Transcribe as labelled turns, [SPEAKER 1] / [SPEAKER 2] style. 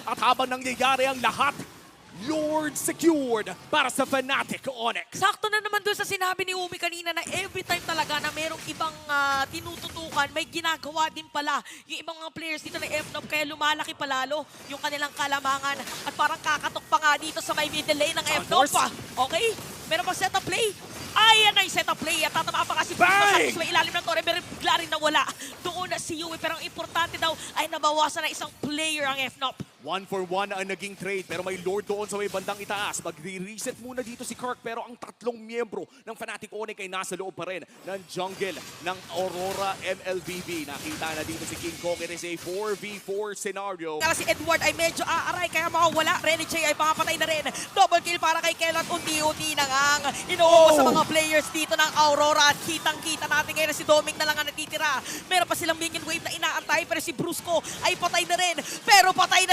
[SPEAKER 1] At habang nangyayari ang lahat, Lord secured para sa Fnatic Onyx.
[SPEAKER 2] Sakto na naman doon sa sinabi ni Umi kanina na every time talaga na merong ibang tinututukan, may ginagawa din pala yung ibang mga players dito ng FNOP, kaya lumalaki palalo yung kanilang kalamangan. At parang kakatok pa nga dito sa may middle lane ng FNOP. Okay? Meron pang setup play. Ayan na yung setup play. At tatamaan pa kasi sa may ilalim ng torre. Pero bigla rin nawala doon si Yui. Pero ang importante daw ay nabawasan na isang player ang FNOP.
[SPEAKER 1] 1-for-1 ang naging trade pero may Lord doon sa may bandang itaas. Magre-reset muna dito si Kirk pero ang tatlong miyembro ng Fnatic Onyx ay nasa loob pa rin ng jungle ng Aurora MLBB. Nakita na dito si King Kong. It is a 4v4 scenario.
[SPEAKER 2] Kaya si Edward ay medyo aaray kaya makawala. Renny J ay papatay na rin. Double kill para kay Kelat. Unti-unti na ngang inuubos sa mga players dito ng Aurora. At kitang-kita natin ngayon na si Doming na lang ang natitira. Meron pa silang minion wave na inaantay pero si Brusco ay patay na rin. Pero patay na si